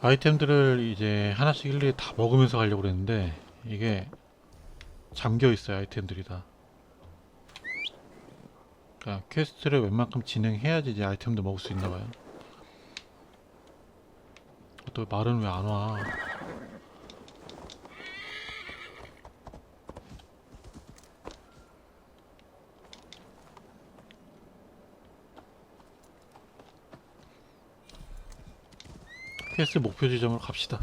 아이템들을 이제 하나씩 일일이 다 먹으면서 가려고 그랬는데 이게 잠겨 있어요. 아이템들이 다. 그러니까 퀘스트를 웬만큼 진행해야지 이제 아이템도 먹을 수 있나 봐요. 또 말은 왜 안 와? 퀘스트 목표 지점으로 갑시다.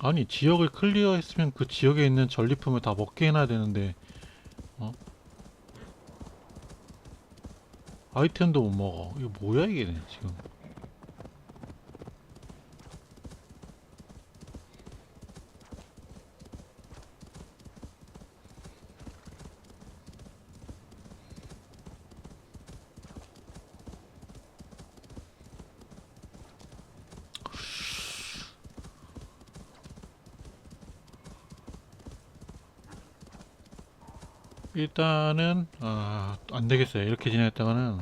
아니 지역을 클리어했으면 그 지역에 있는 전리품을 다 먹게 해놔야 되는데 어? 아이템도 못 먹어. 이거 뭐야 이게 지금. 일단은 안되겠어요. 이렇게 지냈다가는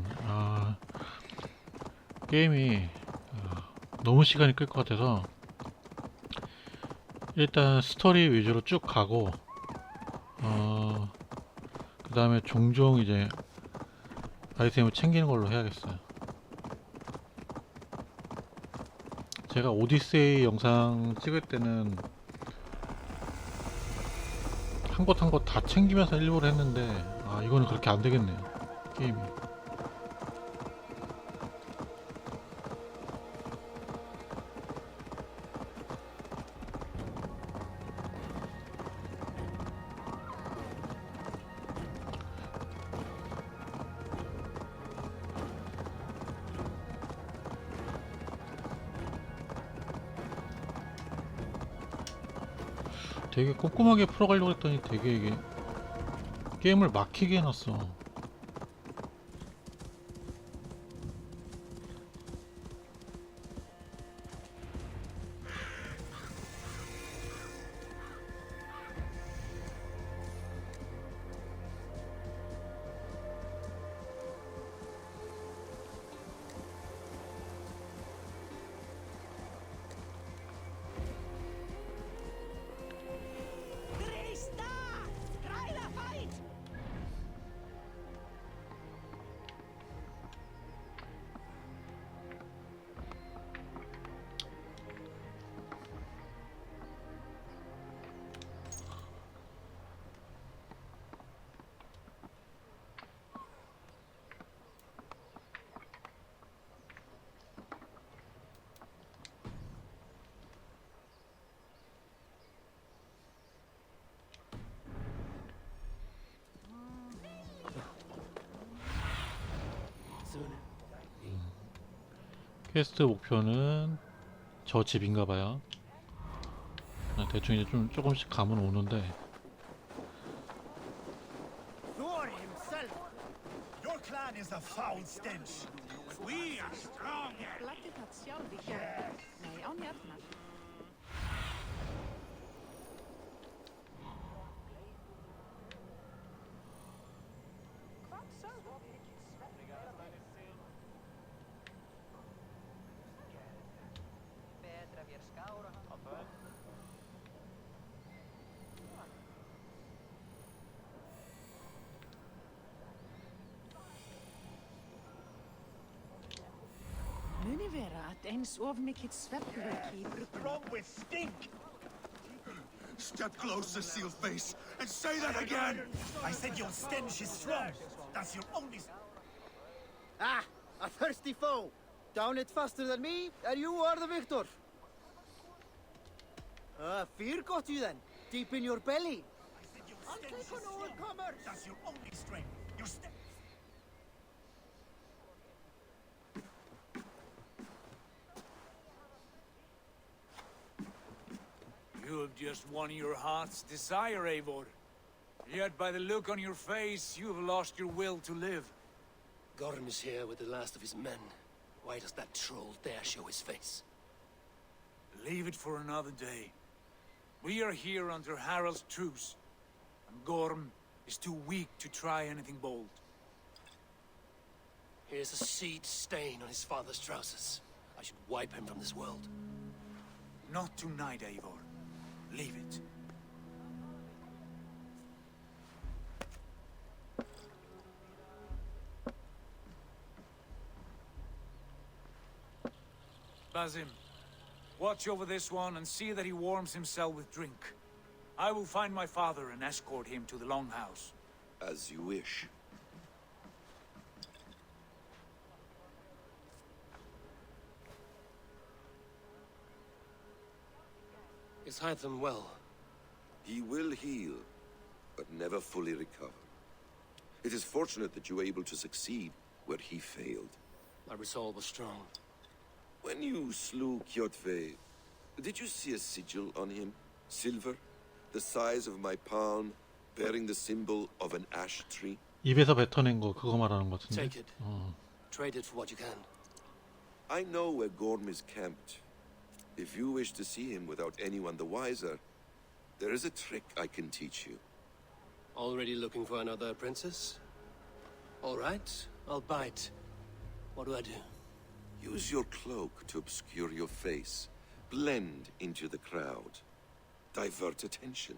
게임이 너무 시간이 끌 것 같아서 일단 스토리 위주로 쭉 가고 그 다음에 종종 이제 아이템을 챙기는 걸로 해야겠어요. 제가 오디세이 영상 찍을 때는 한 곳 한 곳 다 챙기면서 일부러 했는데 이거는 그렇게 안 되겠네요. 게임이. 되게 꼼꼼하게 풀어가려고 했더니 되게 이게 게임을 막히게 해놨어. 퀘스트 목표는 저 집인가봐요. 대충 이제 좀 조금씩 감은 오는데. Your clan is a foul stench. We are strong. Muni vera að eins of mikill svefnlauki í bruggunum. Wrong with stink. Step closer, seal face, and say that again. I said your stench is strong. That's your only. Ah, a thirsty foe. Down it faster than me, and you are the victor. Fear got you then, deep in your belly. I said your I'll stench is take on all strong. comers. That's your only strength. Your stench. You have just won your heart's desire, Eivor. Yet by the look on your face, you have lost your will to live. Gorm is here with the last of his men. Why does that troll dare show his face? Leave it for another day. We are here under Harald's truce, and Gorm is too weak to try anything bold. Here's a seed stain on his father's trousers. I should wipe him from this world. Not tonight, Eivor. Leave it. Basim, watch over this one and see that he warms himself with drink. I will find my father and escort him to the Longhouse. As you wish. Is Hytham well? He will heal, but never fully recover. It is fortunate that you were able to succeed where he failed. My resolve was strong. When you slew Kjotve, did you see a sigil on him? Silver, the size of my palm, bearing the symbol of an ash tree? 입에서 뱉어낸 거 그거 말하는 것 같은데. Take it. Trade it for what you can. I know where Gorm is camped. If you wish to see him without anyone the wiser, there is a trick I can teach you. Already looking for another princess? All right, I'll bite. What do I do? Use your cloak to obscure your face. Blend into the crowd. Divert attention.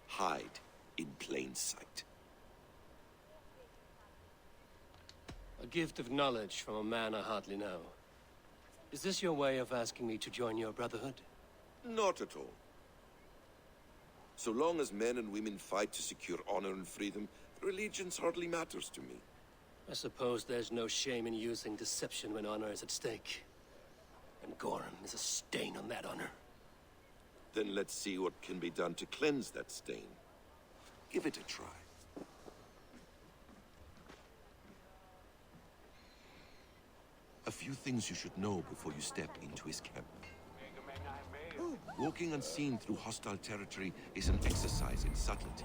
Hide in plain sight. A gift of knowledge from a man I hardly know. Is this your way of asking me to join your brotherhood? Not at all. So long as men and women fight to secure honor and freedom, allegiance hardly matters to me. I suppose there's no shame in using deception when honor is at stake. And Gorm is a stain on that honor. Then let's see what can be done to cleanse that stain. Give it a try. A few things you should know before you step into his camp. Walking unseen through hostile territory is an exercise in subtlety.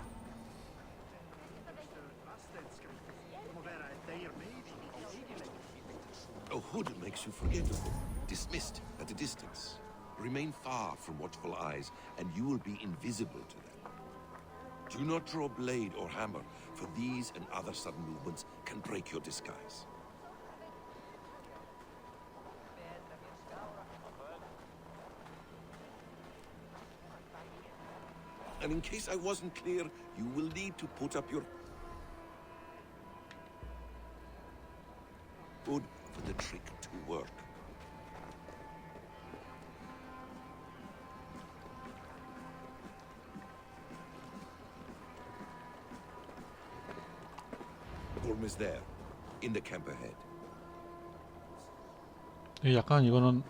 A hood makes you forgettable, dismissed at a distance. Remain far from watchful eyes, and you will be invisible to them. Do not draw blade or hammer, for these and other sudden movements can break your disguise. And in case I wasn't clear, you will need to put up your hood for the trick to work. Gorm is there, in the camp ahead. 약간 이거는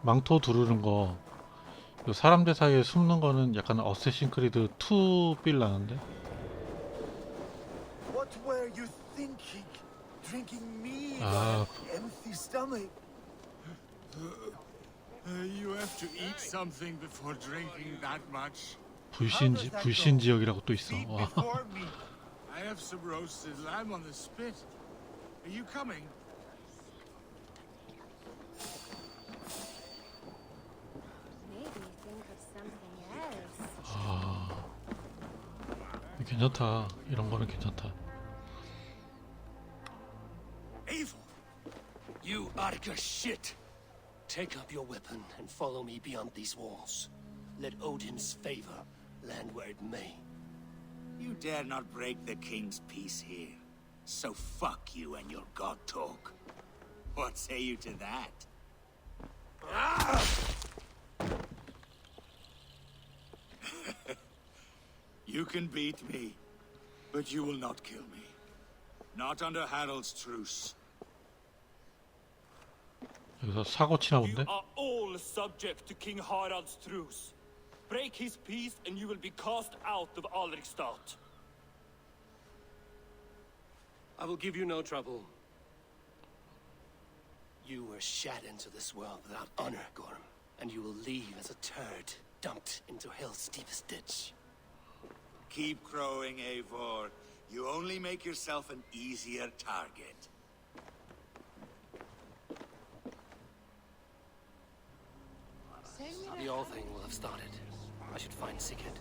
망토 두르는 거, 요 사람들 사이에 숨는 거는 약간 어쌔신크리드 2 빌 나는데. What were you thinking? Drinking me Ah. on an empty stomach? You have to eat something before drinking that much. 불신 지역이라고 또 있어. Feet 와. before me. I have some roasted lamb on the spit. Are you coming? Maybe think of something else. 아, 괜찮다. 이런 거는 괜찮다. Eivor! You Arga shit! Take up your weapon and follow me beyond these walls. Let Odin's favor land where it may. You dare not break the king's peace here. So fuck you and your god talk. What say you to that? You can beat me, but you will not kill me. Not under Harald's truce. 여기서 사고 치나 You 본데? are all subject to King Harald's truce. Break his peace and you will be cast out of Alrikstad. I will give you no trouble. You were shat into this world without honor, Gorm, and you will leave as a turd dumped into hell's deepest ditch. Keep crowing, Eivor. You only make yourself an easier target. The all thing will have started. I should find Sigurd.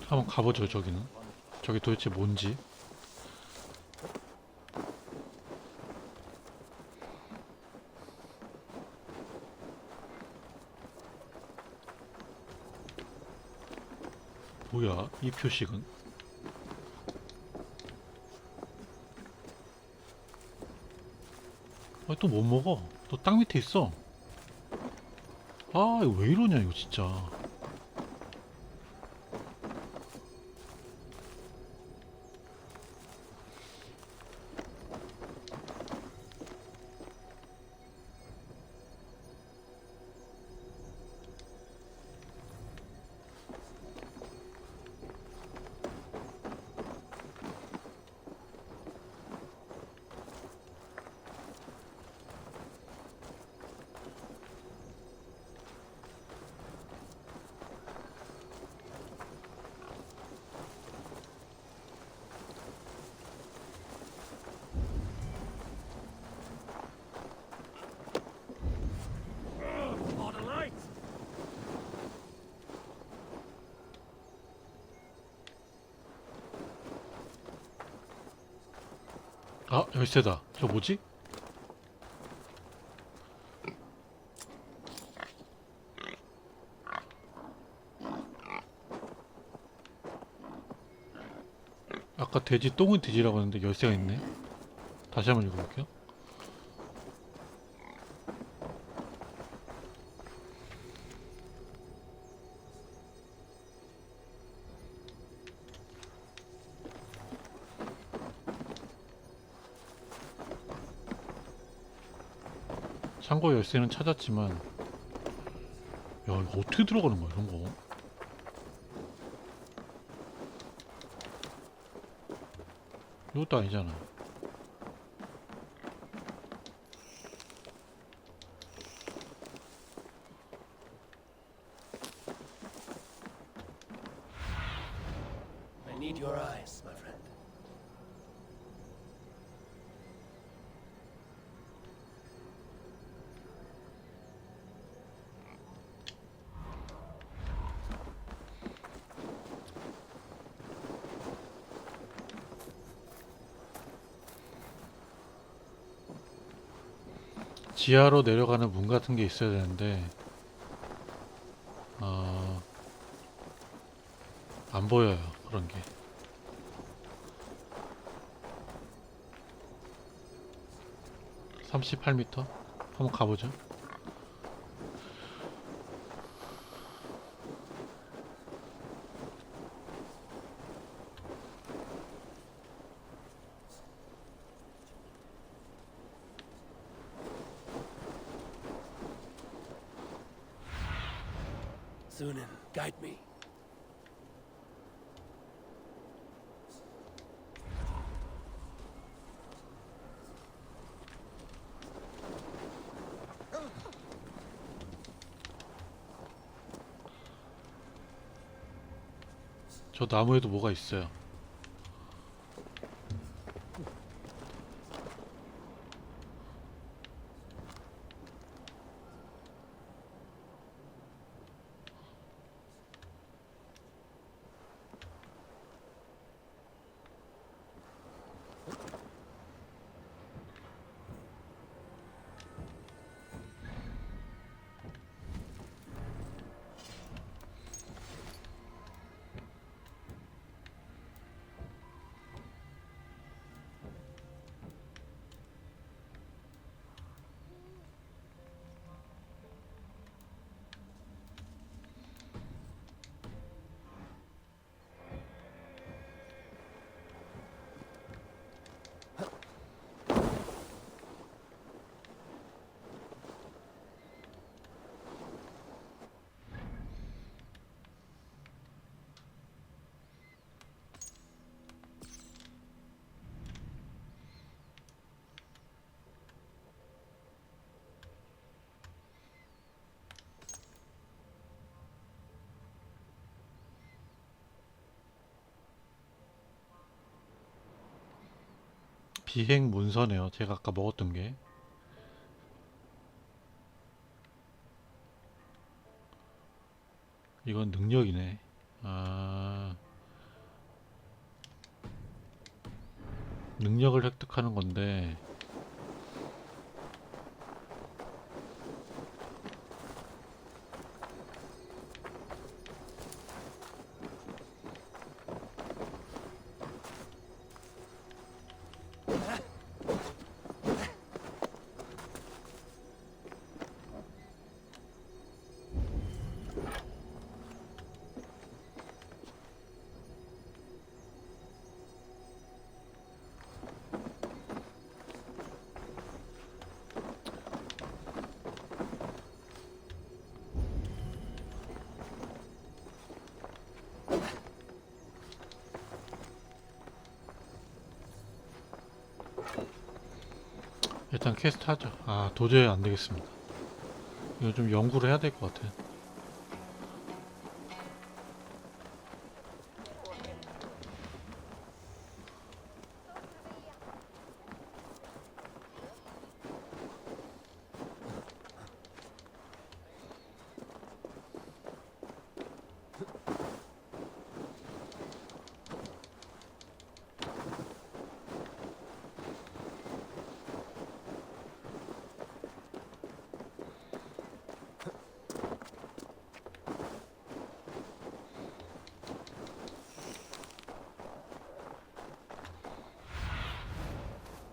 한번 가보죠. 저기는 저기 도대체 뭔지. 뭐야 이 표식은. 또 못 먹어. 또 땅 밑에 있어. 아 이거 왜 이러냐 이거 진짜. 아 열쇠다. 저 뭐지? 아까 돼지 똥은 돼지라고 했는데 열쇠가 있네. 다시 한번 읽어볼게요. 창고 열쇠는 찾았지만, 야 이거 어떻게 들어가는 거야 이런 거. 이것도 아니잖아. I need your eyes, my friend. 지하로 내려가는 문 같은 게 있어야 되는데 안 보여요 그런 게. (38m) 한번 가보죠. Sunan, guide me. 저 나무에도 뭐가 있어요. 비행 문서네요. 제가 아까 먹었던 게. 이건 능력이네. 아... 능력을 획득하는 건데 일단 퀘스트 하죠. 아 도저히 안 되겠습니다. 이거 좀 연구를 해야 될 것 같아.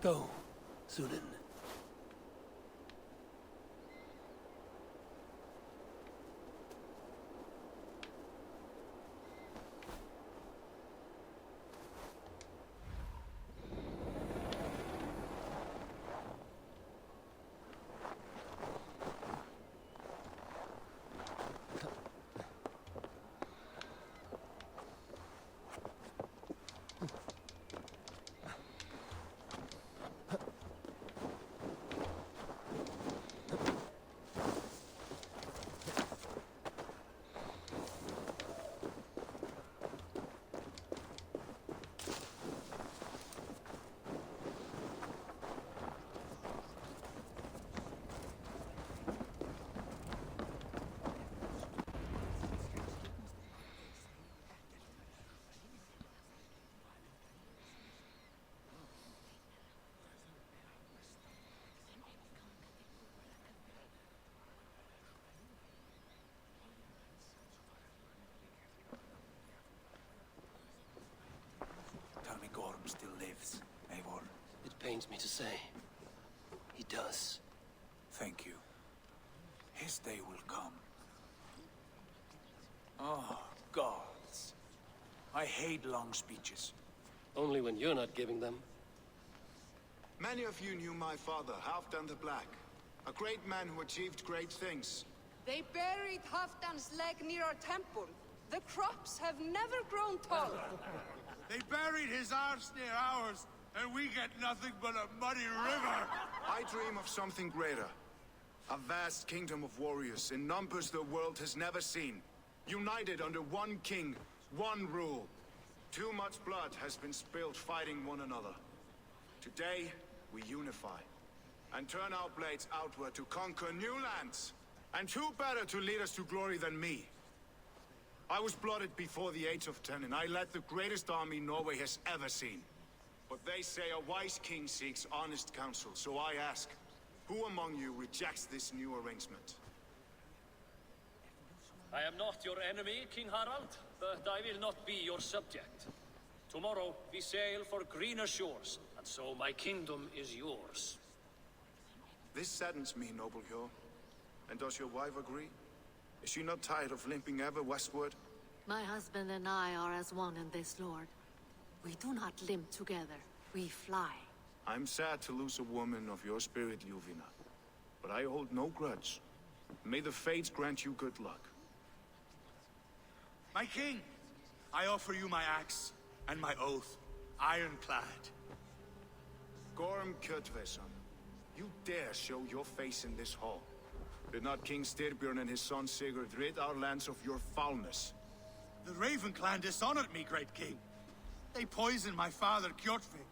Go, Sunan. Tell me Gorm still lives, Eivor. It pains me to say. He does. Thank you. His day will come. Oh, gods. I hate long speeches. Only when you're not giving them. Many of you knew my father, Halfdan the Black. A great man who achieved great things. They buried Halfdan's leg near our temple. The crops have never grown taller. They buried his arse near ours, and we get nothing but a muddy river. I dream of something greater. A vast kingdom of warriors in numbers the world has never seen. United under one king, one rule. Too much blood has been spilled fighting one another. Today, we unify and turn our blades outward to conquer new lands. And who better to lead us to glory than me? I was blooded before the age of 10, and I led the greatest army Norway has ever seen. But they say a wise king seeks honest counsel, so I ask, who among you rejects this new arrangement? I am not your enemy, King Harald, but I will not be your subject. Tomorrow we sail for greener shores, and so my kingdom is yours. This saddens me, noble Hjor. And does your wife agree? Is she not tired of limping ever westward? My husband and I are as one in this, Lord. We do not limp together. We fly. I'm sad to lose a woman of your spirit, Ljuvina. But I hold no grudge. May the fates grant you good luck. My king, I offer you my axe and my oath, ironclad. Gorm Kjotveson, you dare show your face in this hall. Did not King Styrbjörn and his son Sigurd rid our lands of your foulness? The Raven clan dishonored me, great king. They poisoned my father, Kjotve.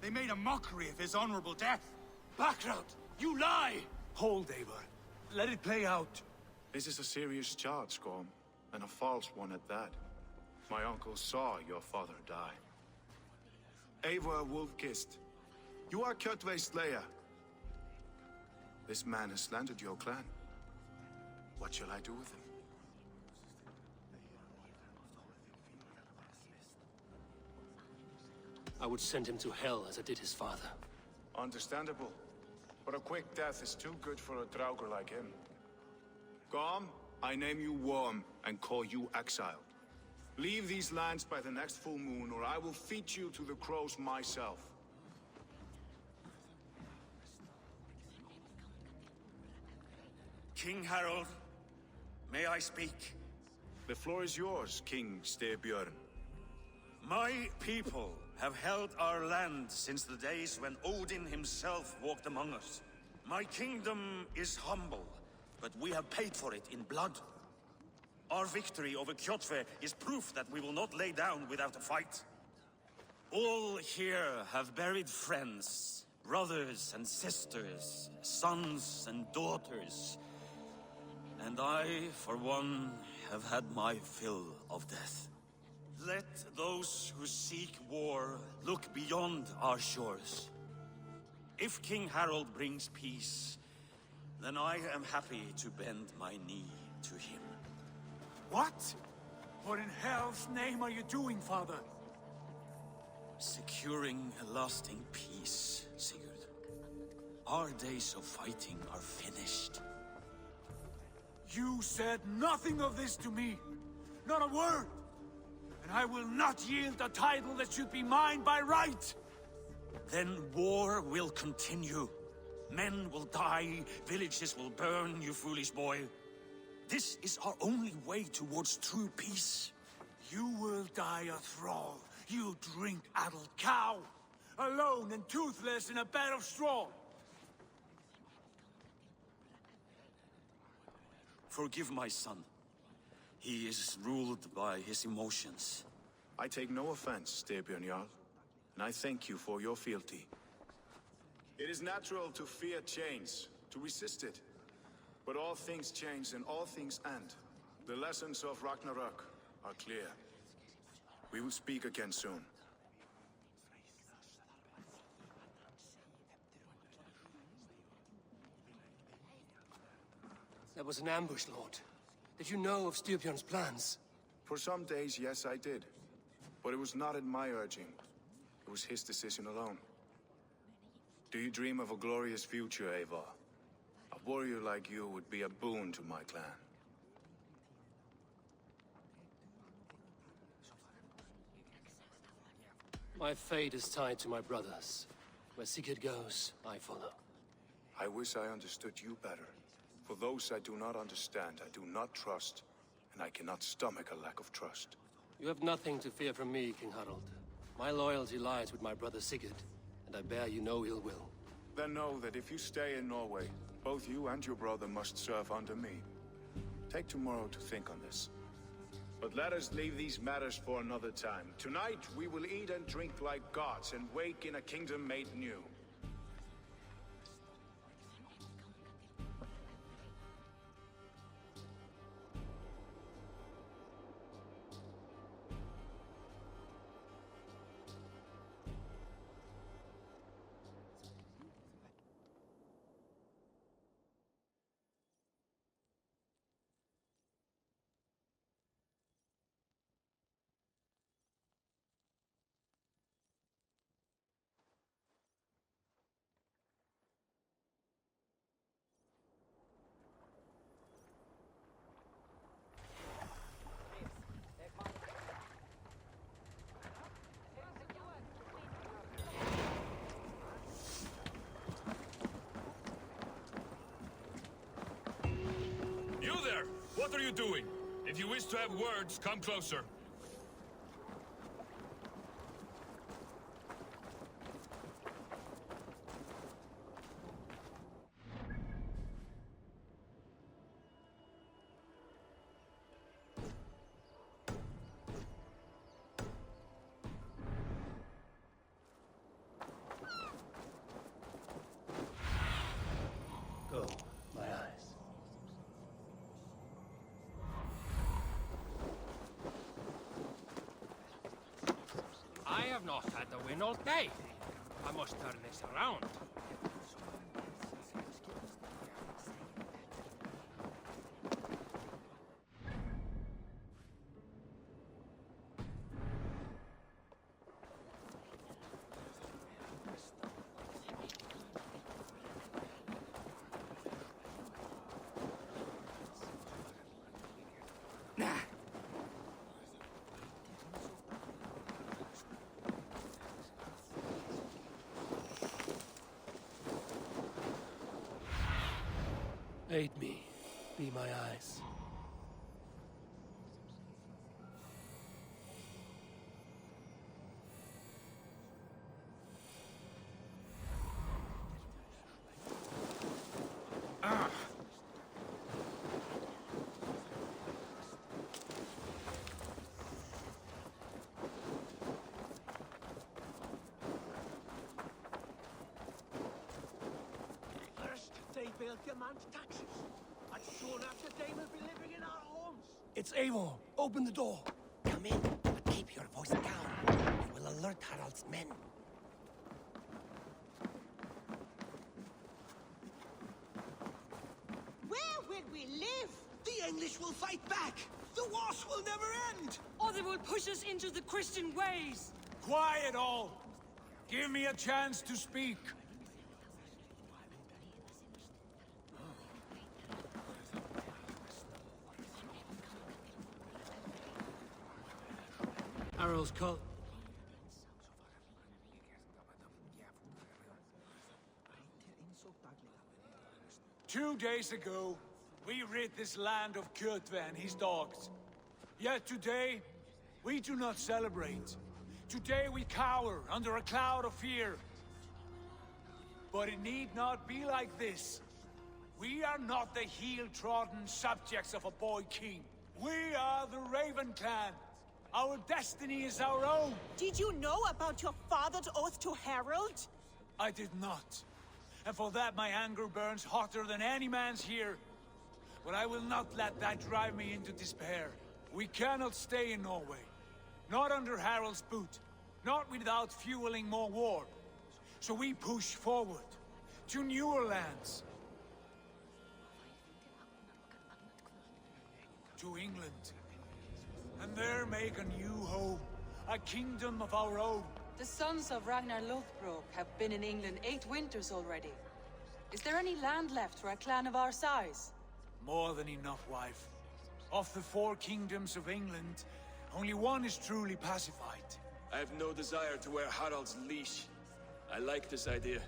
They made a mockery of his honorable death. Background! You lie! Hold, Eivor. Let it play out. This is a serious charge, Gorm, and a false one at that. My uncle saw your father die. Eivor Wolf-Kissed. You are Kjotve's slayer. This man has slandered your clan. What shall I do with him? I would send him to hell as I did his father. Understandable. But a quick death is too good for a Draugr like him. Gorm, I name you Worm and call you exiled. Leave these lands by the next full moon, or I will feed you to the crows myself. King Harold, may I speak? The floor is yours, King Styrbjörn. My people have held our land since the days when Odin himself walked among us. My kingdom is humble, but we have paid for it in blood. Our victory over Kjotve is proof that we will not lay down without a fight. All here have buried friends, brothers and sisters, sons and daughters. And I, for one, have had my fill of death. Let those who seek war look beyond our shores. If King Harold brings peace, then I am happy to bend my knee to him. What? What in hell's name are you doing, father? Securing a lasting peace, Sigurd. Our days of fighting are finished. You said nothing of this to me. Not a word. And I will not yield a title that should be mine by right. Then war will continue. Men will die, villages will burn, you foolish boy. This is our only way towards true peace. You will die a thrall. You drink-addled cow. Alone and toothless in a bed of straw. Forgive my son. He is ruled by his emotions. I take no offense, Styrbjörn Jarl, and I thank you for your fealty. It is natural to fear change, to resist it. But all things change and all things end. The lessons of Ragnarok are clear. We will speak again soon. That was an ambush, Lord. Did you know of Styrbjörn's plans? For some days, yes, I did. But it was not at my urging. It was his decision alone. Do you dream of a glorious future, Eivor? A warrior like you would be a boon to my clan. My fate is tied to my brothers. Where Sigurd goes, I follow. I wish I understood you better. For those I do not understand, I do not trust, and I cannot stomach a lack of trust. You have nothing to fear from me, King Harold. My loyalty lies with my brother Sigurd, and I bear you no ill will. Then know that if you stay in Norway, both you and your brother must serve under me. Take tomorrow to think on this. But let us leave these matters for another time. Tonight, we will eat and drink like gods and wake in a kingdom made new. You there! What are you doing? If you wish to have words, come closer. Go, my eyes. have not had the win all day. I must turn this around. Aid me. Be my eyes. They will demand taxes, and soon after they will be living in our homes. It's Eivor. Open the door. Come in, but keep your voice down. You will alert Harald's men. Where will we live? The English will fight back. The wars will never end. Or they will push us into the Christian ways. Quiet all! Give me a chance to speak. Arrow's cult. 2 days ago, we rid this land of Kjotve and his dogs. Yet today, we do not celebrate. Today we cower under a cloud of fear. But it need not be like this. We are not the heel-trodden subjects of a boy king. We are the Raven Clan. Our destiny is our own. Did you know about your father's oath to Harold? I did not. And for that my anger burns hotter than any man's here. But I will not let that drive me into despair. We cannot stay in Norway. Not under Harold's boot. Not without fueling more war. So we push forward. To newer lands. To England. And there make a new home. A kingdom of our own. The sons of Ragnar Lothbrok have been in England 8 winters already. Is there any land left for a clan of our size? More than enough, wife. Of the 4 kingdoms of England, only one is truly pacified. I have no desire to wear Harald's leash. I like this idea.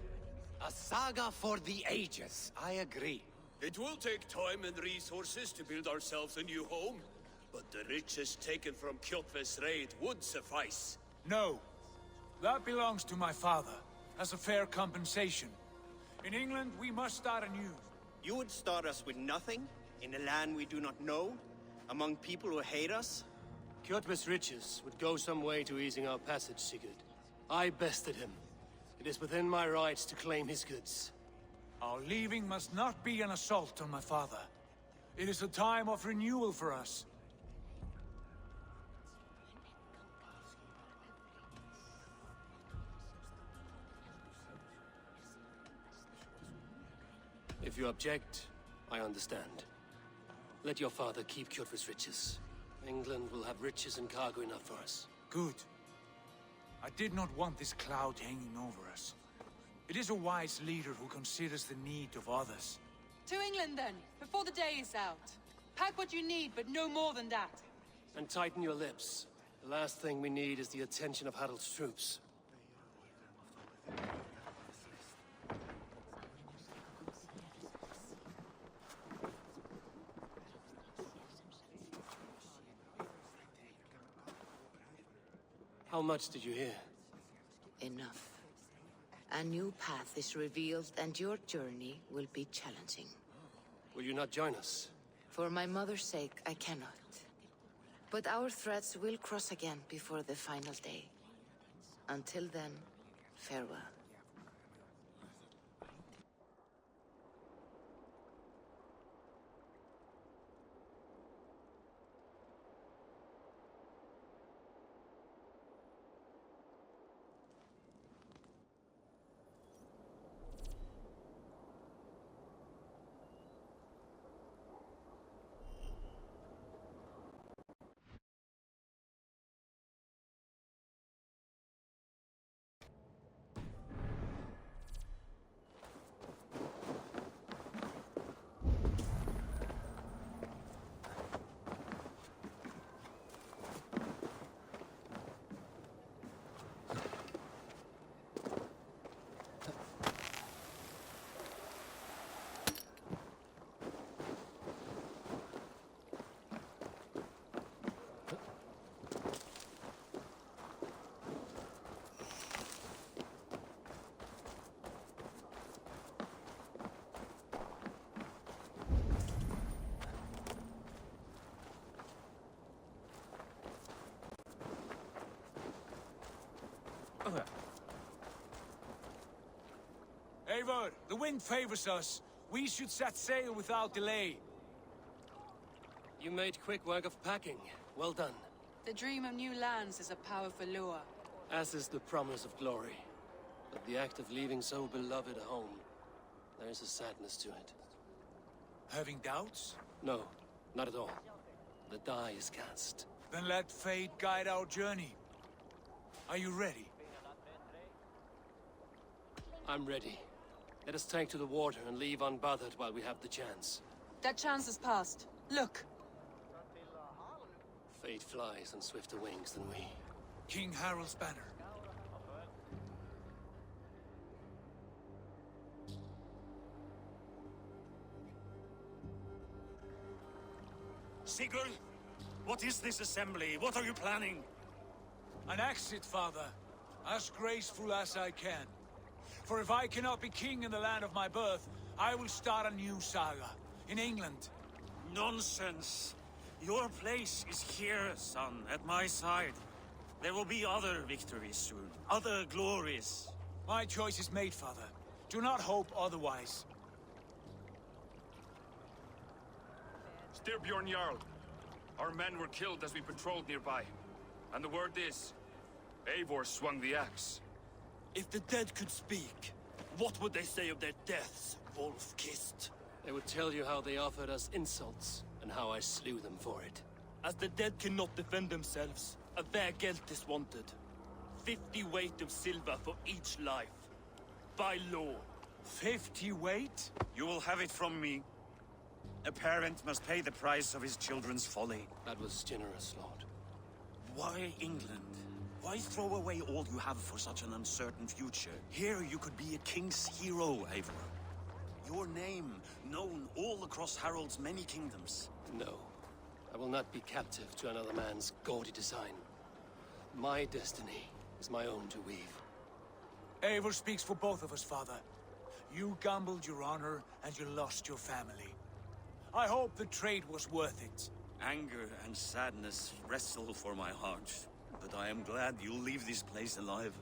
A saga for the ages, I agree. It will take time and resources to build ourselves a new home, but the riches taken from Kjotve's raid would suffice. No. That belongs to my father, as a fair compensation. In England, we must start anew. You would start us with nothing? In a land we do not know? Among people who hate us? Kjotve's riches would go some way to easing our passage, Sigurd. I bested him. It is within my rights to claim his goods. Our leaving must not be an assault on my father. It is a time of renewal for us. If you object, I understand. Let your father keep Kjotve's riches. England will have riches and cargo enough for us. Good. I did not want this cloud hanging over us. It is a wise leader who considers the need of others. To England then, before the day is out. Pack what you need, but no more than that. And tighten your lips. The last thing we need is the attention of Harald's troops. How much did you hear? Enough. A new path is revealed, and your journey will be challenging. Will you not join us? For my mother's sake, I cannot. But our threads will cross again before the final day. Until then, farewell. Eivor, the wind favors us. We should set sail without delay. You made quick work of packing. Well done. The dream of new lands is a powerful lure. As is the promise of glory. But the act of leaving so beloved a home, there is a sadness to it. Having doubts? No, not at all. The die is cast. Then let fate guide our journey. Are you ready? I'm ready. Let us take to the water and leave unbothered while we have the chance. That chance is past. Look! Fate flies on swifter wings than we. King Harald's banner. Sigurd, what is this assembly? What are you planning? An exit, father. As graceful as I can. For if I cannot be king in the land of my birth, I will start a new saga. In England. Nonsense. Your place is here, son, at my side. There will be other victories soon. Other glories. My choice is made, father. Do not hope otherwise. Styrbjorn Jarl. Our men were killed as we patrolled nearby. And the word is, Eivor swung the axe. If the dead could speak, what would they say of their deaths, wolf-kissed? They would tell you how they offered us insults, and how I slew them for it. As the dead cannot defend themselves, a vergelt is wanted. 50 weight of silver for each life. By law. 50 weight? You will have it from me. A parent must pay the price of his children's folly. That was generous, Lord. Why England? Why throw away all you have for such an uncertain future? Here you could be a king's hero, Eivor. Your name known all across Harald's many kingdoms. No. I will not be captive to another man's gaudy design. My destiny is my own to weave. Eivor speaks for both of us, father. You gambled your honor, and you lost your family. I hope the trade was worth it. Anger and sadness wrestle for my heart. But I am glad you'll leave this place alive.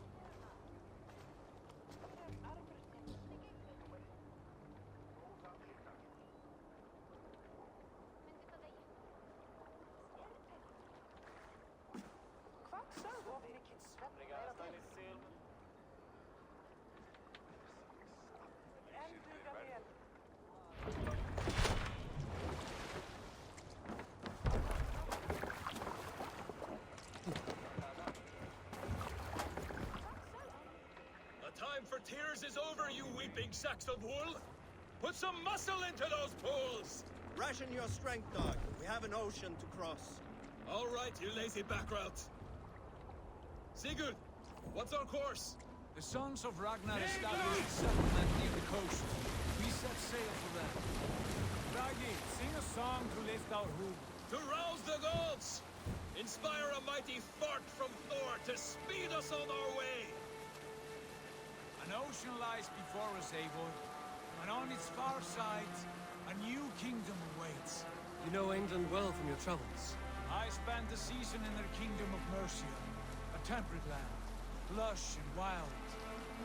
Tears is over, you weeping sacks of wool! Put some muscle into those pools! Ration your strength, dog. We have an ocean to cross. All right, you lazy backrout. Sigurd, what's our course? The sons of Ragnar established a settlement near the coast. We set sail for them. Ragni, sing a song to lift our hoof. To rouse the gods! Inspire a mighty fart from Thor to speed us on our way! An ocean lies before us, Eivor, and on its far side, a new kingdom awaits. You know England well from your travels. I spent a season in their kingdom of Mercia, a temperate land, lush and wild.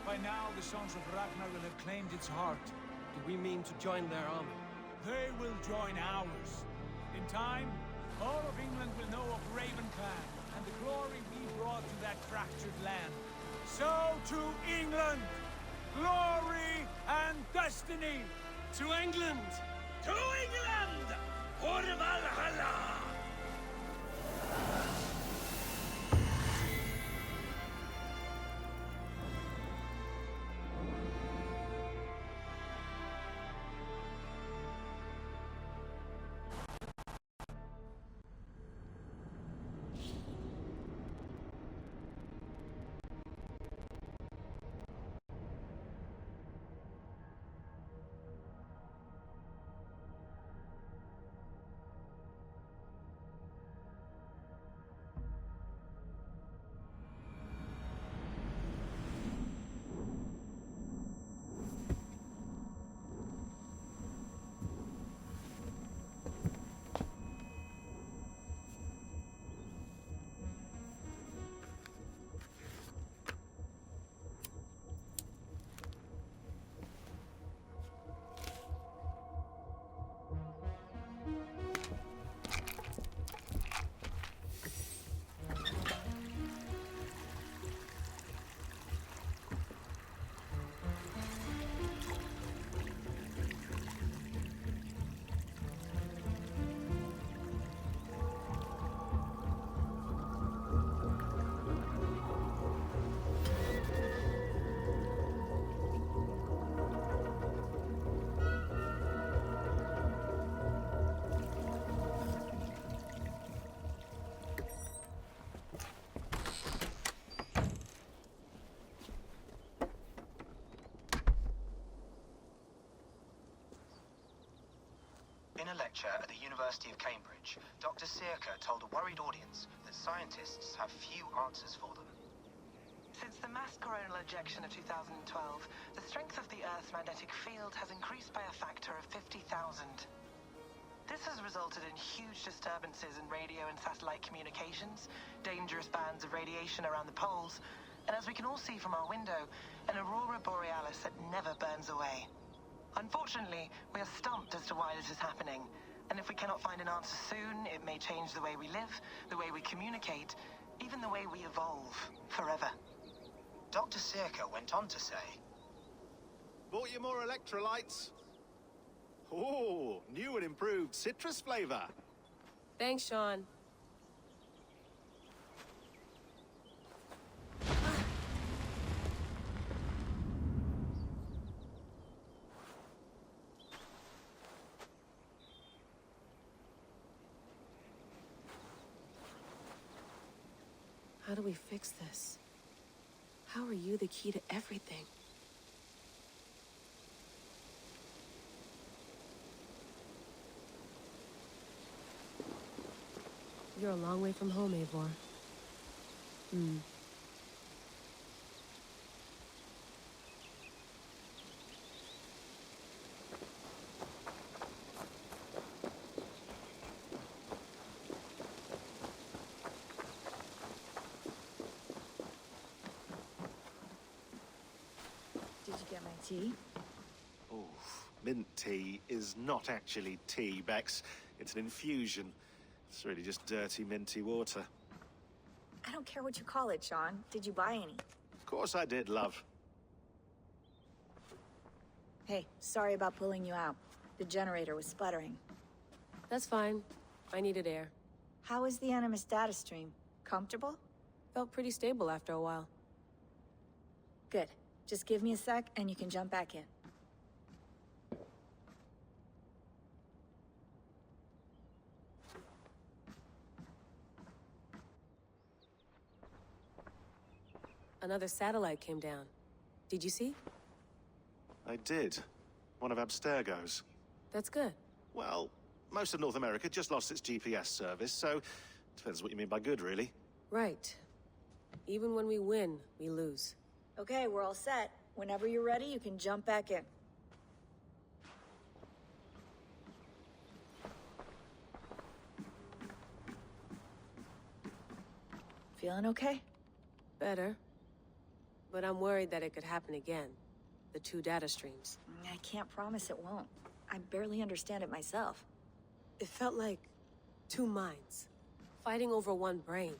By now, the sons of Ragnar will have claimed its heart. Do we mean to join their army? They will join ours. In time, all of England will know of Raven Clan and the glory we brought to that fractured land. So to England, glory and destiny. To England! To England! For Valhalla! a lecture at the University of Cambridge, Dr. Circa told a worried audience that scientists have few answers for them. Since the mass coronal ejection of 2012, the strength of the Earth's magnetic field has increased by a factor of 50,000. This has resulted in huge disturbances in radio and satellite communications, dangerous bands of radiation around the poles, and as we can all see from our window, an aurora borealis that never burns away. Unfortunately, we are stumped as to why this is happening, and if we cannot find an answer soon, it may change the way we live, the way we communicate, even the way we evolve forever. Dr. Circa went on to say, Bought you more electrolytes? Oh, new and improved citrus flavor. Thanks, Sean. How do we fix this? How are you the key to everything? You're a long way from home, Eivor. Did you get my tea? Oh, mint tea is not actually tea, Bex. It's an infusion. It's really just dirty, minty water. I don't care what you call it, Sean. Did you buy any? Of course I did, love. Hey, sorry about pulling you out. The generator was sputtering. That's fine. I needed air. How is the Animus data stream? Comfortable? Felt pretty stable after a while. Good. Just give me a sec and you can jump back in. Another satellite came down. Did you see? I did. One of Abstergo's. That's good. Well, most of North America just lost its GPS service, so depends what you mean by good, really. Right. Even when we win, we lose. Okay, we're all set. Whenever you're ready, you can jump back in. Feeling okay? Better. But I'm worried that it could happen again. The two data streams. I can't promise it won't. I barely understand it myself. It felt like two minds, fighting over one brain.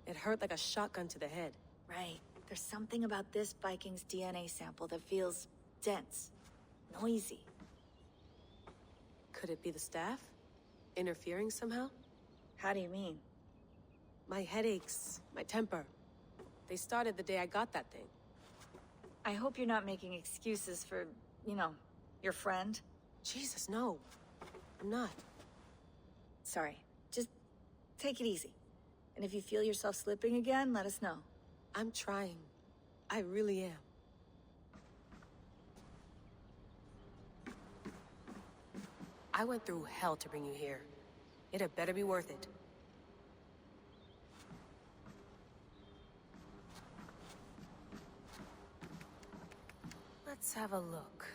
It hurt like a shotgun to the head. Right. There's something about this Viking's DNA sample that feels dense, noisy. Could it be the staff? Interfering somehow? How do you mean? My headaches, my temper. They started the day I got that thing. I hope you're not making excuses for, you know, your friend. Jesus, no. I'm not. Sorry. Just take it easy. And if you feel yourself slipping again, let us know. I'm trying. I really am. I went through hell to bring you here. It had better be worth it. Let's have a look.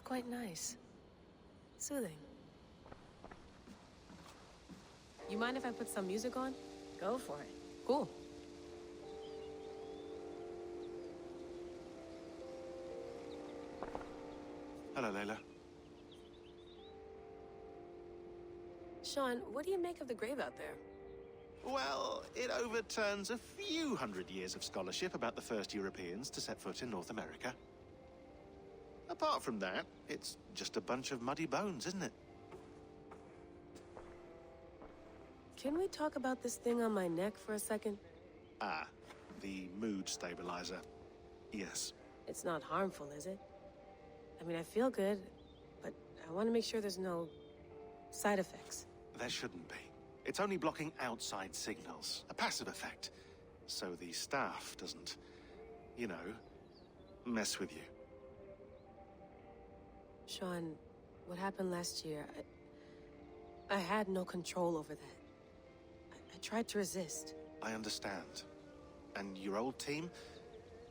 quite nice. Soothing. You mind if I put some music on? Go for it. Cool. Hello, Layla. Sean, what do you make of the grave out there? Well, it overturns a few hundred years of scholarship about the first Europeans to set foot in North America. Apart from that, it's just a bunch of muddy bones, isn't it? Can we talk about this thing on my neck for a second? Ah, the mood stabilizer. Yes. It's not harmful, is it? I mean, I feel good, but I want to make sure there's no side effects. There shouldn't be. It's only blocking outside signals, a passive effect, so the staff doesn't, you know, mess with you. Sean, what happened last year, I had no control over that. I tried to resist. I understand. And your old team,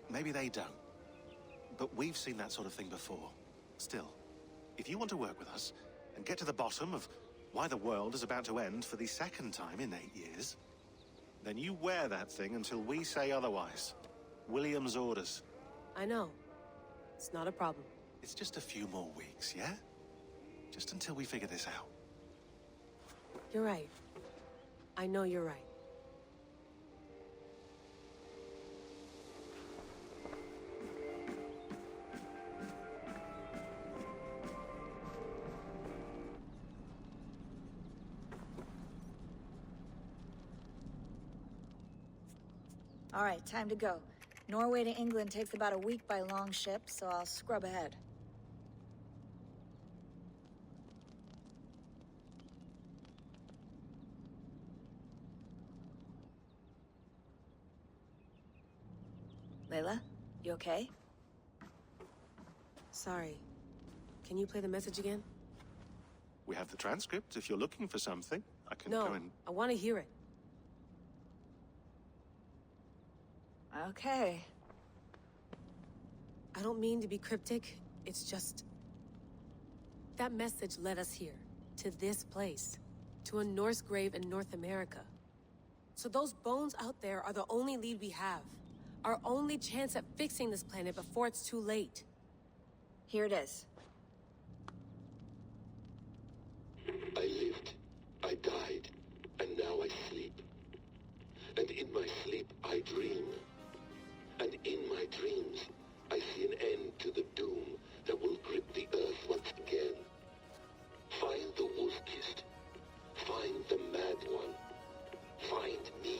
maybe they don't. But we've seen that sort of thing before. Still, if you want to work with us and get to the bottom of why the world is about to end for the second time in 8 years, then you wear that thing until we say otherwise. William's orders. I know. It's not a problem. It's just a few more weeks, yeah? Just until we figure this out. You're right. I know you're right. All right, time to go. Norway to England takes about a week by long ship, so I'll scrub ahead. Layla, you okay? Sorry. Can you play the message again? We have the transcript. If you're looking for something, I can No, go and... I want to hear it. Okay. I don't mean to be cryptic. It's just... that message led us here. To this place. To a Norse grave in North America. So those bones out there are the only lead we have. Our only chance at fixing this planet before it's too late. Here it is. I lived, I died, and now I sleep. And in my sleep I dream. And in my dreams, I see an end to the doom that will grip the earth once again. Find the wolf-kissed. Find the mad one. Find me.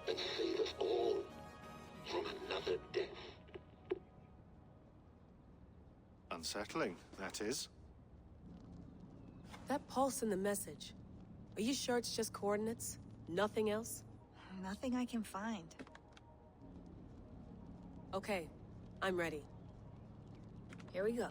And save us all from another death. Unsettling, that is. That pulse in the message. Are you sure it's just coordinates? Nothing else? Nothing I can find. Okay, I'm ready. Here we go.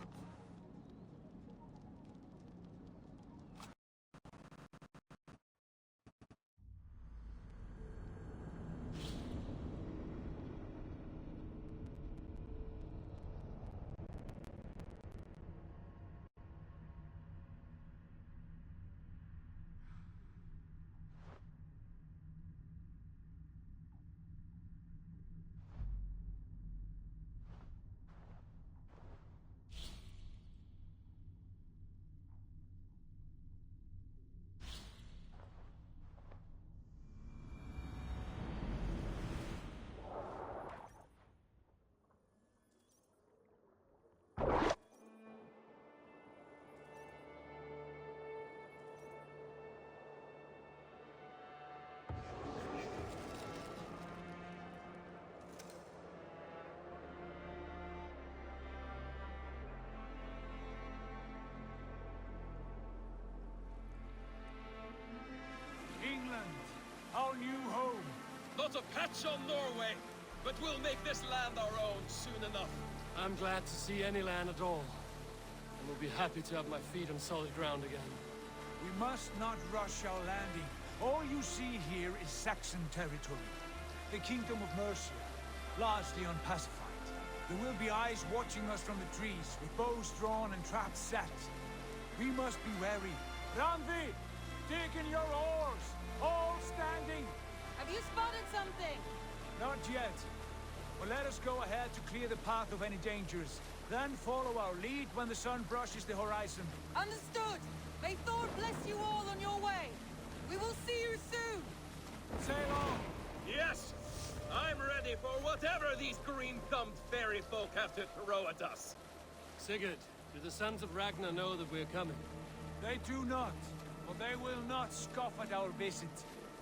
England, our new home. Not a patch on Norway, but we'll make this land our own soon enough. I'm glad to see any land at all. And will be happy to have my feet on solid ground again. We must not rush our landing. All you see here is Saxon territory. The Kingdom of Mercia, largely unpacified. There will be eyes watching us from the trees, with bows drawn and traps set. We must be wary. Randvi, dig in your oars, all standing. Have you spotted something? Not yet. But let us go ahead to clear the path of any dangers. Then follow our lead when the sun brushes the horizon. Understood. May Thor bless you all on your way. We will see you soon. Sail on. Yes! I'm ready for whatever these green-thumbed fairy folk have to throw at us. Sigurd, do the sons of Ragnar know that we're coming? They do not, but they will not scoff at our visit.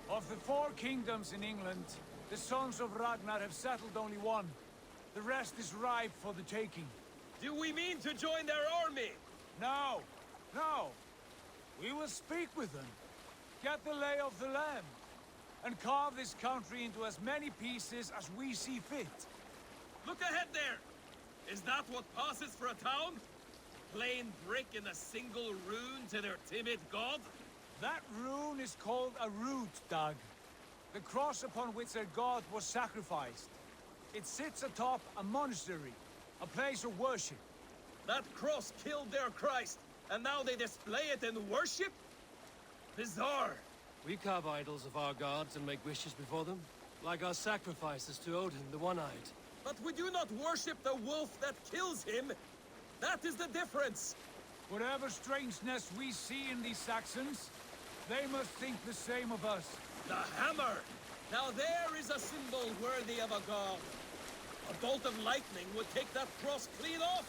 Of the 4 kingdoms in England, the sons of Ragnar have settled only one. The rest is ripe for the taking. Do we mean to join their army? No, no. We will speak with them, get the lay of the land, and carve this country into as many pieces as we see fit. Look ahead there! Is that what passes for a town? Plain brick in a single rune to their timid god? That rune is called a root, Dag. The cross upon which their god was sacrificed. It sits atop a monastery, a place of worship. That cross killed their Christ, and now they display it in worship? Bizarre. We carve idols of our gods and make wishes before them, like our sacrifices to Odin, the One-Eyed. But we do not worship the wolf that kills him. That is the difference. Whatever strangeness we see in these Saxons, they must think the same of us. The hammer! Now there is a symbol worthy of a god. A bolt of lightning would take that cross clean off.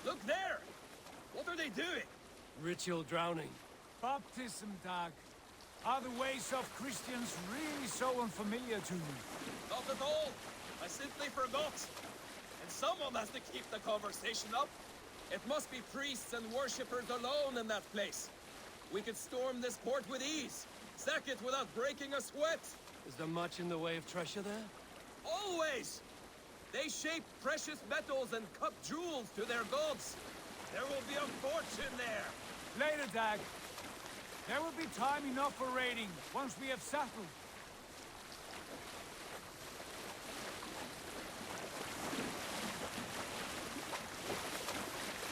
Look there! What are they doing? Ritual drowning. Baptism, Dag. Are the ways of Christians really so unfamiliar to you? Not at all. I simply forgot. And someone has to keep the conversation up. It must be priests and worshippers alone in that place. We could storm this port with ease. Sack it without breaking a sweat. Is there much in the way of treasure there? Always! They shape precious metals and cut jewels to their gods. There will be a fortune there. Later, Dag. There will be time enough for raiding, once we have settled.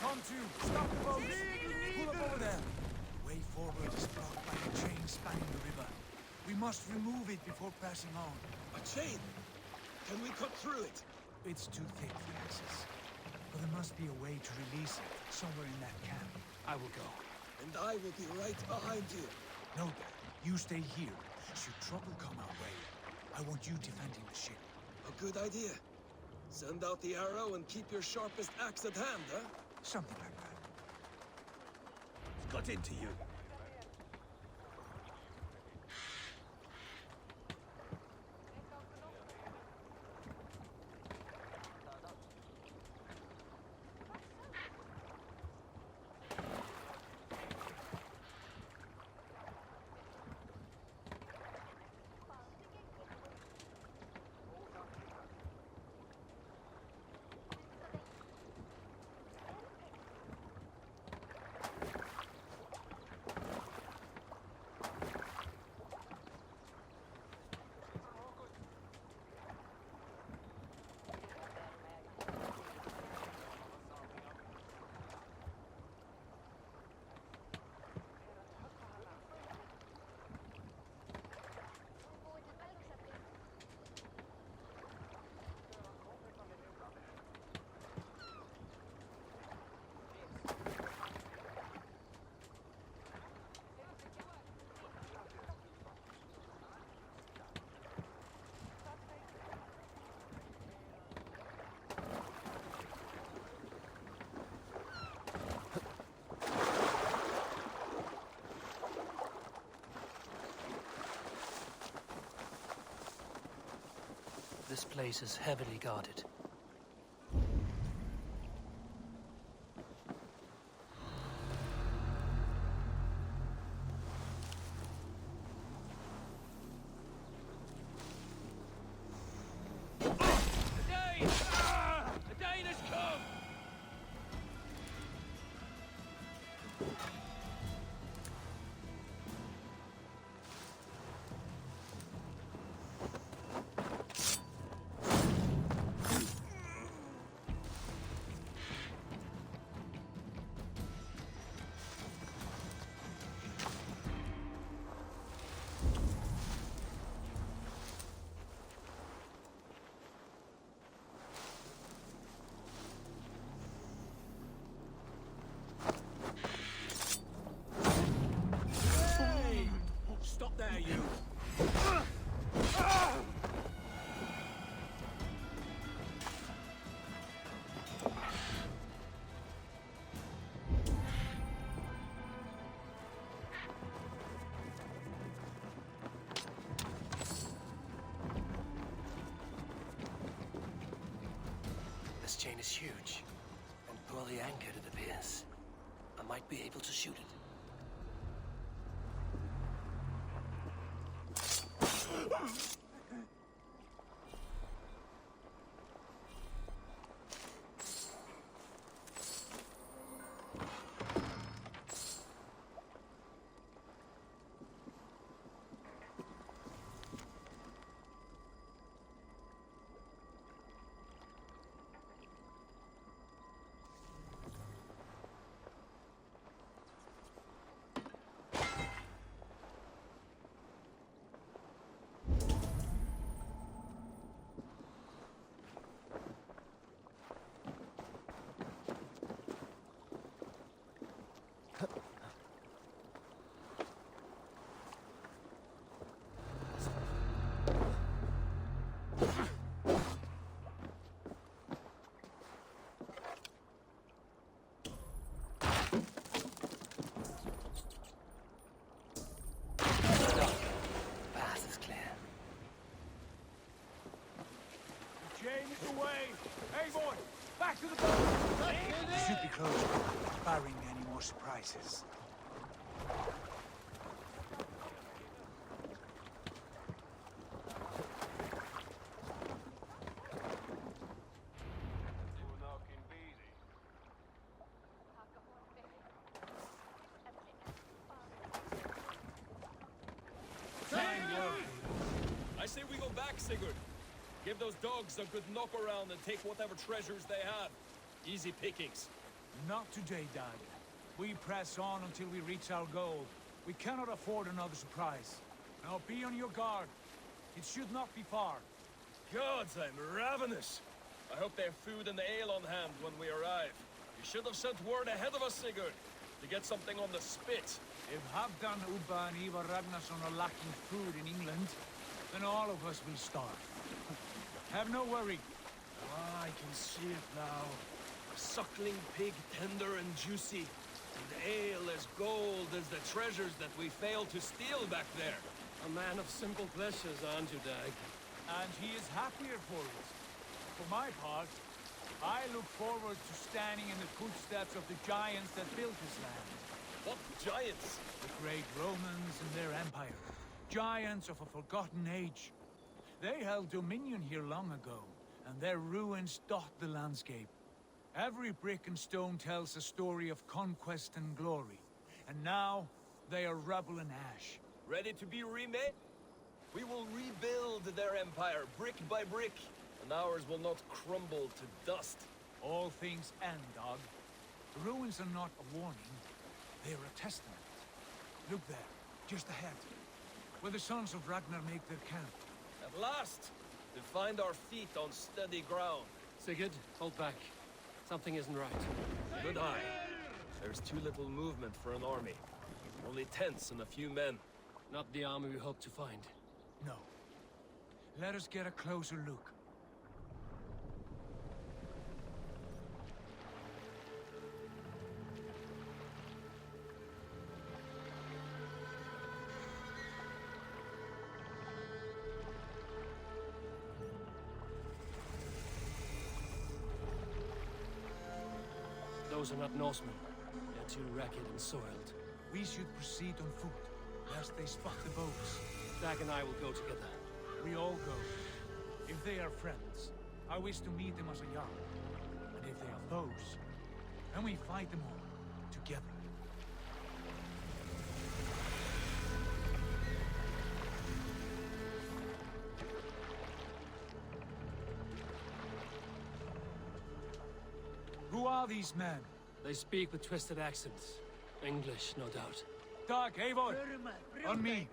Come to, stop the boat. Pull up over there. The way forward is blocked by a chain spanning the river. We must remove it before passing on. A chain? Can we cut through it? It's too thick for access. But there must be a way to release it, somewhere in that camp. I will go. And I will be right behind you. No, Dad. You stay here. Should trouble come our way, I want you defending the ship. A good idea. Send out the arrow and keep your sharpest axe at hand, huh? Something like that. It's got into you. This place is heavily guarded. This chain is huge, and poorly anchored it appears. I might be able to shoot it. Back to the boat! We should be close, barring any more surprises. I say we go back, Sigurd. Give those dogs a good knock around and take whatever treasures they have. Easy pickings. Not today, Dag. We press on until we reach our goal. We cannot afford another surprise. Now be on your guard. It should not be far. Gods, I'm ravenous. I hope they have food and ale on hand when we arrive. You should have sent word ahead of us, Sigurd, to get something on the spit. If Halfdan, Ubba, and Ivar Ragnarsson are lacking food in England, then all of us will starve. Have no worry. Ah, I can see it now. A suckling pig, tender and juicy. And ale as gold as the treasures that we failed to steal back there. A man of simple pleasures, aren't you, Dag? And he is happier for it. For my part, I look forward to standing in the footsteps of the giants that built this land. What giants? The great Romans and their empire. Giants of a forgotten age. They held dominion here long ago, and their ruins dot the landscape. Every brick and stone tells a story of conquest and glory. And now, they are rubble and ash. Ready to be remade? We will rebuild their empire, brick by brick, and ours will not crumble to dust. All things end, Dog. The ruins are not a warning. They are a testament. Look there, just ahead, where the sons of Ragnar make their camp. At last, to find our feet on steady ground. Sigurd, hold back. Something isn't right. Good eye. There's too little movement for an army. Only tents and a few men. Not the army we hope to find. No. Let us get a closer look. Those are not Norsemen. They're too ragged and soiled. We should proceed on foot, lest they spot the boats. Dag and I will go together. We all go. If they are friends, I wish to meet them as a young. And if they are foes, then we fight them all, together. Who are these men? They speak with twisted accents. English, no doubt. Dag, Eivor! On me!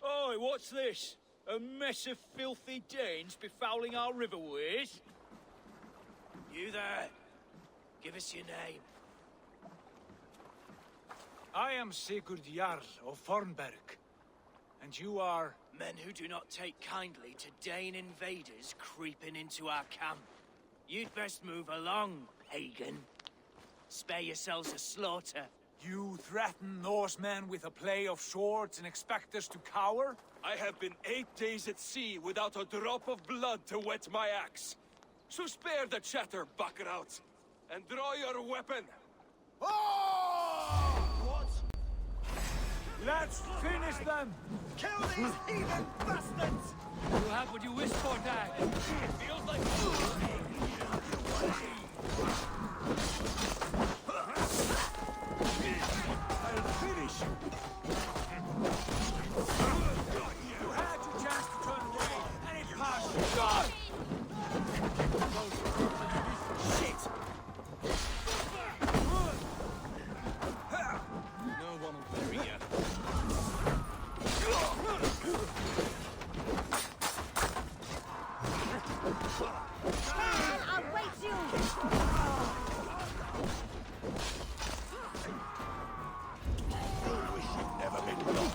Oi, what's this? A mess of filthy Danes befouling our riverways? You there! Give us your name. I am Sigurd Jarl of Fornberg. And you are... Men who do not take kindly to Dane invaders creeping into our camp. You'd best move along, Hagen. Spare yourselves a slaughter. You threaten Norsemen with a play of swords and expect us to cower? I have been 8 days at sea without a drop of blood to wet my axe. So spare the chatter, Buckerout, and draw your weapon. What? Let's finish them! Kill these heathen bastards! You have what you wish for, Dag. It feels like... I'll finish you! You had your chance to turn away, and it passed you. God! Shit! No one will bury you. I'll wait you! Wish you'd never been gone.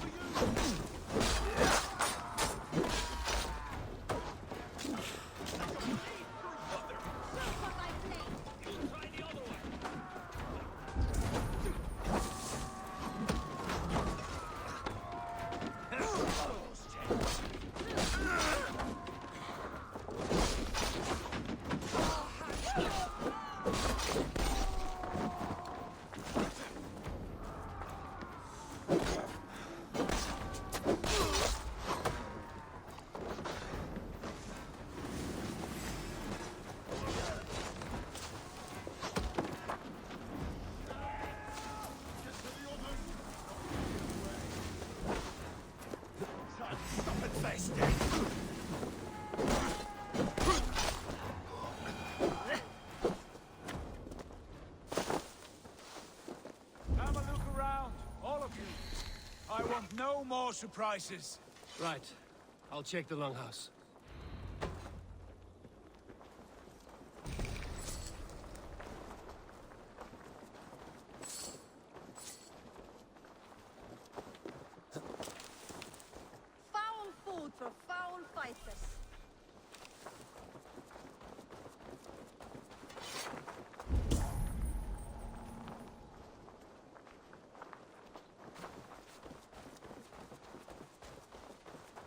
Have a look around, all of you. I want no more surprises. Right. I'll check the longhouse. Foul food for foul fighters.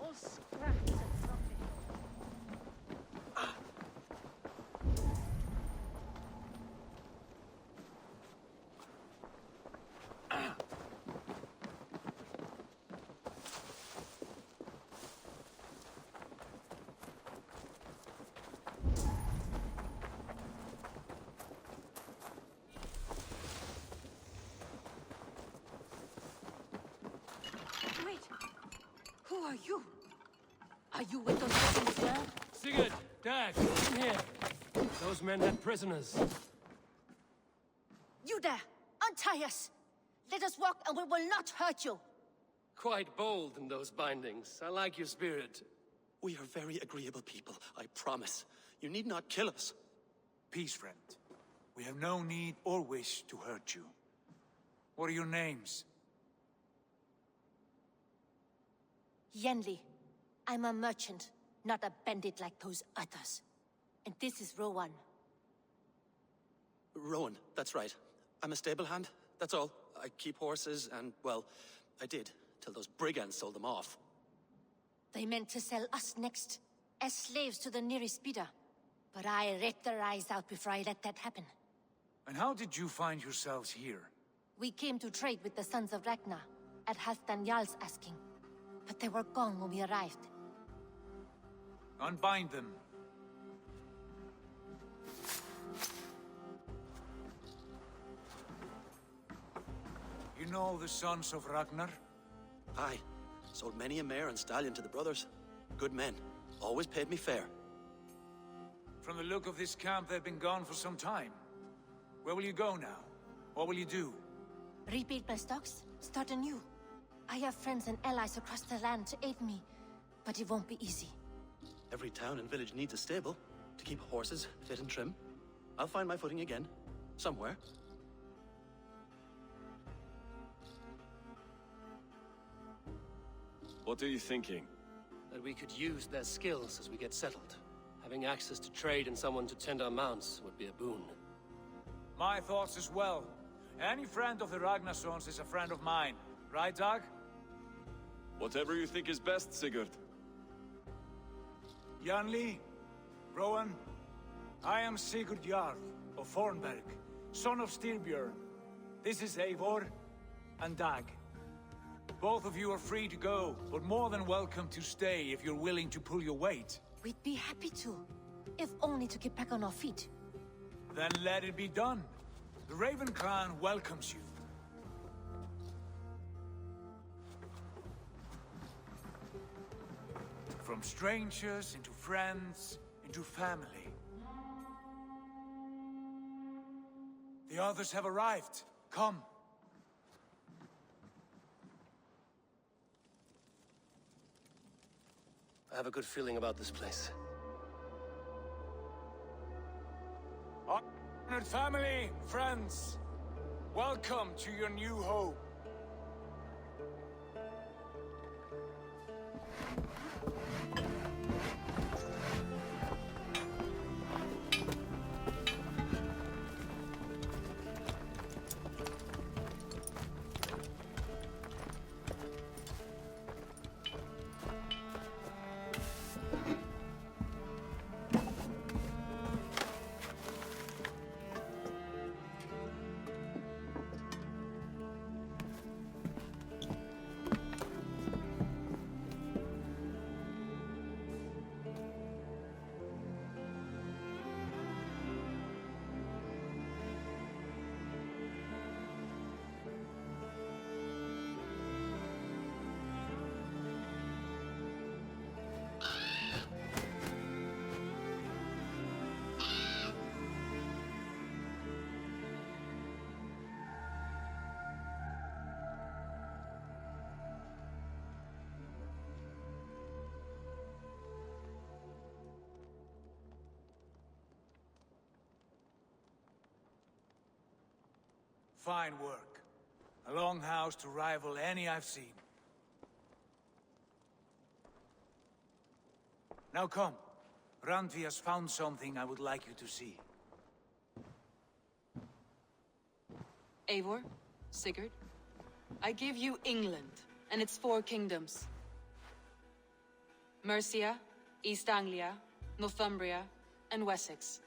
All scraps and something. Wait. Who are you? Are you with those peasants now? Sigurd! Dag! In here! Those men had prisoners. You there! Untie us! Let us walk and we will not hurt you! Quite bold in those bindings. I like your spirit. We are very agreeable people, I promise. You need not kill us. Peace, friend. We have no need or wish to hurt you. What are your names? Yenli. I'm a merchant, not a bandit like those others. And this is Rowan. Rowan, that's right. I'm a stable hand, that's all. I keep horses and, well, I did, till those brigands sold them off. They meant to sell us next, as slaves to the nearest bidder. But I ripped their eyes out before I let that happen. And how did you find yourselves here? We came to trade with the Sons of Ragnar, at Halfdan Jarl's asking. But they were gone when we arrived. Unbind them. You know the Sons of Ragnar? Aye. Sold many a mare and stallion to the brothers. Good men. Always paid me fair. From the look of this camp, they've been gone for some time. Where will you go now? What will you do? Rebuild my stocks, start anew. I have friends and allies across the land to aid me, but it won't be easy. Every town and village needs a stable to keep horses fit and trim. I'll find my footing again. Somewhere. What are you thinking? That we could use their skills as we get settled. Having access to trade and someone to tend our mounts would be a boon. My thoughts as well. Any friend of the Ragnarsons is a friend of mine. Right, Dag? Whatever you think is best, Sigurd. Janli, Rowan, I am Sigurd Jarl of Fornberg, son of Styrbjörn. This is Eivor and Dag. Both of you are free to go, but more than welcome to stay if you're willing to pull your weight. We'd be happy to, if only to get back on our feet. Then let it be done. The Raven Clan welcomes you. From strangers into friends, into family. The others have arrived. Come. I have a good feeling about this place. Honored family, friends, welcome to your new home. Fine work. A longhouse to rival any I've seen. Now come. Randvi has found something I would like you to see. Eivor, Sigurd, I give you England and its 4 kingdoms. Mercia, East Anglia, Northumbria, and Wessex.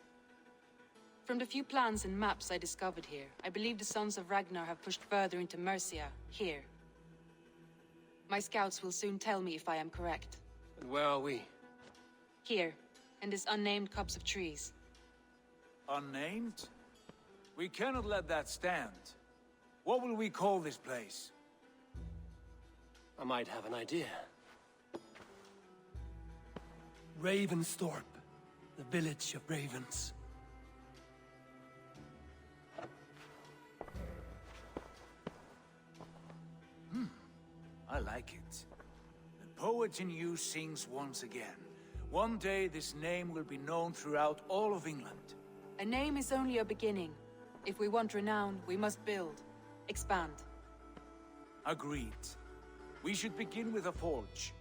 From the few plans and maps I discovered here, I believe the Sons of Ragnar have pushed further into Mercia, here. My scouts will soon tell me if I am correct. And where are we? Here, in this unnamed copse of trees. Unnamed? We cannot let that stand. What will we call this place? I might have an idea. Ravensthorpe, the village of ravens. I like it. The poet in you sings once again. One day this name will be known throughout all of England. A name is only a beginning. If we want renown, we must build. Expand. Agreed. We should begin with a forge.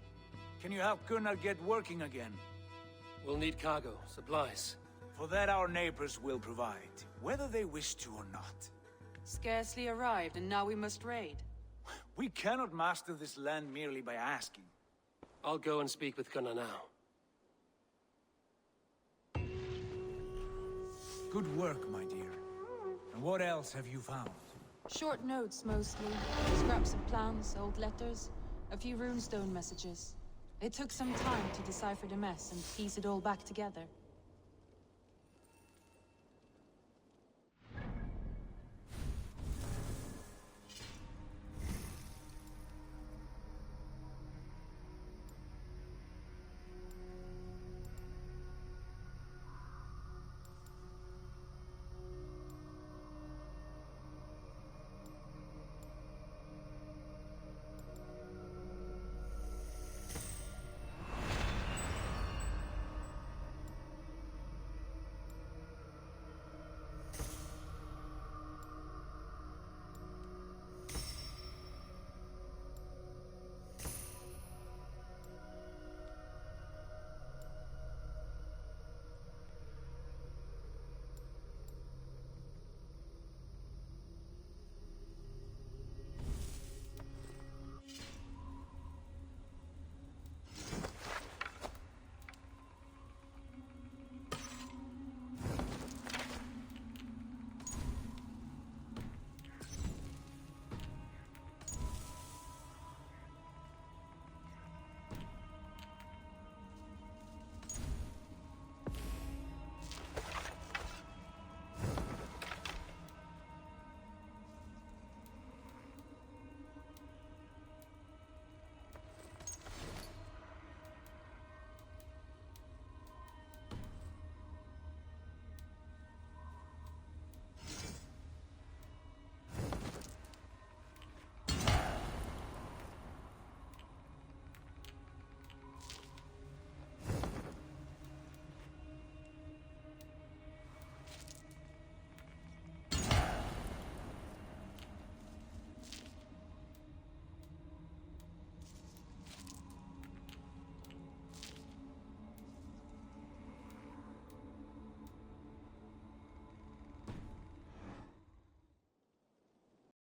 Can you help Gunnar get working again? We'll need cargo, supplies. For that our neighbors will provide, whether they wish to or not. Scarcely arrived, and now we must raid. We cannot master this land merely by asking. I'll go and speak with Gunnar now. Good work, my dear. And what else have you found? Short notes, mostly. Scraps of plans, old letters, a few runestone messages. It took some time to decipher the mess and piece it all back together.